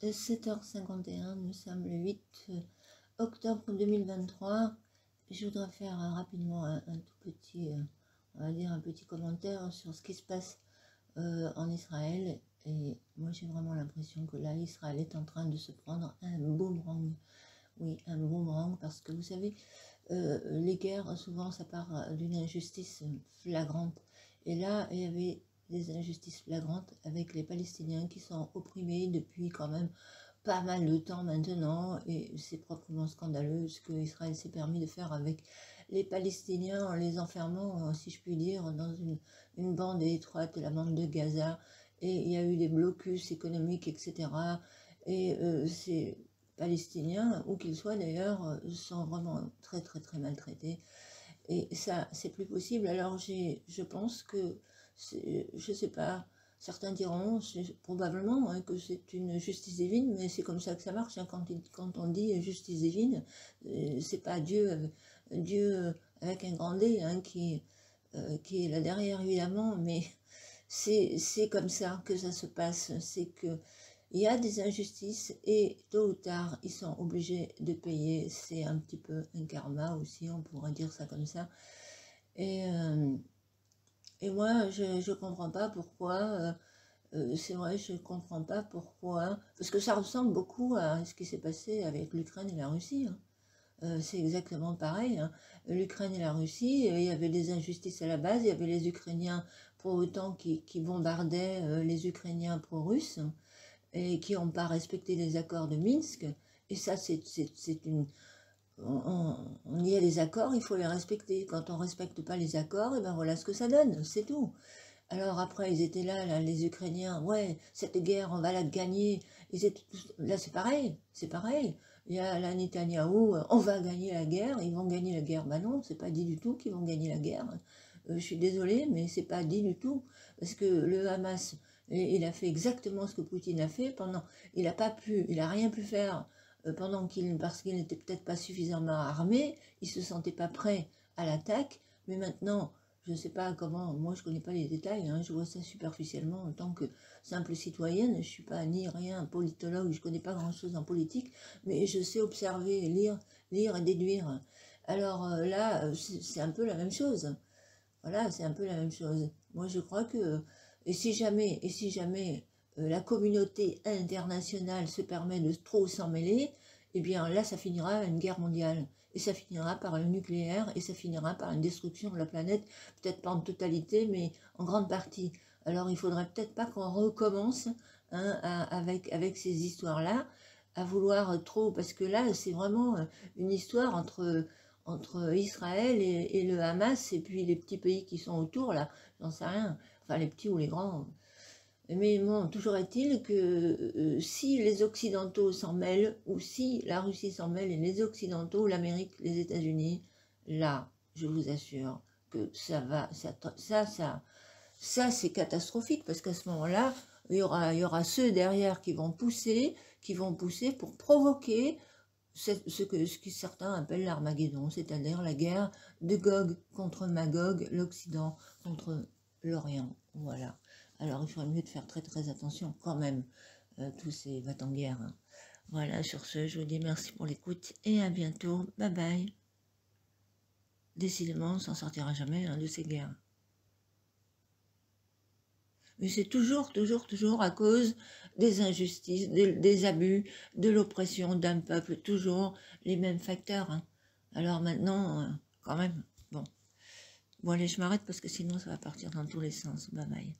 7h51, nous sommes le 8 octobre 2023. Je voudrais faire rapidement un tout petit, on va dire un petit commentaire sur ce qui se passe en Israël. Et moi j'ai vraiment l'impression que là, Israël est en train de se prendre un boomerang. Oui, un boomerang, parce que vous savez, les guerres, souvent ça part d'une injustice flagrante. Et là, il y avait des injustices flagrantes avec les Palestiniens qui sont opprimés depuis quand même pas mal de temps maintenant, et c'est proprement scandaleux ce que Israël s'est permis de faire avec les Palestiniens en les enfermant, si je puis dire, dans une bande étroite, la bande de Gaza, et il y a eu des blocus économiques, etc. Et ces Palestiniens, où qu'ils soient d'ailleurs, sont vraiment très très très maltraités. Et ça, c'est plus possible. Alors je pense que, je sais pas, certains diront probablement que c'est une justice divine, mais c'est comme ça que ça marche, hein, quand on dit justice divine, c'est pas Dieu, Dieu avec un grand D, hein, qui est là derrière évidemment, mais c'est comme ça que ça se passe, c'est que il y a des injustices et tôt ou tard, ils sont obligés de payer. C'est un petit peu un karma aussi, on pourrait dire ça comme ça. Et moi, je ne comprends pas pourquoi, c'est vrai, je ne comprends pas pourquoi, parce que ça ressemble beaucoup à ce qui s'est passé avec l'Ukraine et la Russie. Hein. C'est exactement pareil. Hein. L'Ukraine et la Russie, il y avait des injustices à la base, il y avait les Ukrainiens pour autant qui bombardaient les Ukrainiens pro-russes, et qui n'ont pas respecté les accords de Minsk. Et ça, c'est une... On y a des accords, il faut les respecter. Quand on ne respecte pas les accords, et ben voilà ce que ça donne, c'est tout. Alors après, ils étaient là, les Ukrainiens, ouais, cette guerre, on va la gagner. Ils étaient tous... Là, c'est pareil, c'est pareil. Il y a la Netanyahou, on va gagner la guerre, ils vont gagner la guerre. Ben non, c'est pas dit du tout qu'ils vont gagner la guerre. Je suis désolée, mais c'est pas dit du tout. Parce que le Hamas, il a fait exactement ce que Poutine a fait pendant... Il a rien pu faire parce qu'il n'était peut-être pas suffisamment armé, il se sentait pas prêt à l'attaque, mais maintenant... Je ne sais pas comment, moi je ne connais pas les détails, hein, je vois ça superficiellement en tant que simple citoyenne, je ne suis pas ni rien politologue, je ne connais pas grand-chose en politique, mais je sais observer, lire et déduire. Alors là, c'est un peu la même chose. Voilà, c'est un peu la même chose. Moi je crois que, et si jamais la communauté internationale se permet de trop s'en mêler, eh bien là ça finira une guerre mondiale. Et ça finira par le nucléaire, et ça finira par une destruction de la planète, peut-être pas en totalité, mais en grande partie. Alors il faudrait peut-être pas qu'on recommence, hein, avec ces histoires-là, à vouloir trop, parce que là c'est vraiment une histoire entre Israël et le Hamas, et puis les petits pays qui sont autour, là, j'en sais rien, enfin les petits ou les grands. Mais bon, toujours est-il que si les Occidentaux s'en mêlent, ou si la Russie s'en mêle et les Occidentaux, l'Amérique, les États-Unis, là, je vous assure que ça va, ça c'est catastrophique, parce qu'à ce moment-là, il y aura ceux derrière qui vont pousser pour provoquer ce que certains appellent l'Armageddon, c'est-à-dire la guerre de Gog contre Magog, l'Occident contre l'Orient. Voilà. Alors il faudrait mieux de faire très très attention quand même, tous ces va-t-en-guerre. Hein. Voilà, sur ce, je vous dis merci pour l'écoute et à bientôt. Bye bye. Décidément, on s'en sortira jamais, hein, de ces guerres. Mais c'est toujours à cause des injustices, des abus, de l'oppression d'un peuple, toujours les mêmes facteurs. Hein. Alors maintenant, quand même, bon. Bon allez, je m'arrête parce que sinon ça va partir dans tous les sens. Bye bye.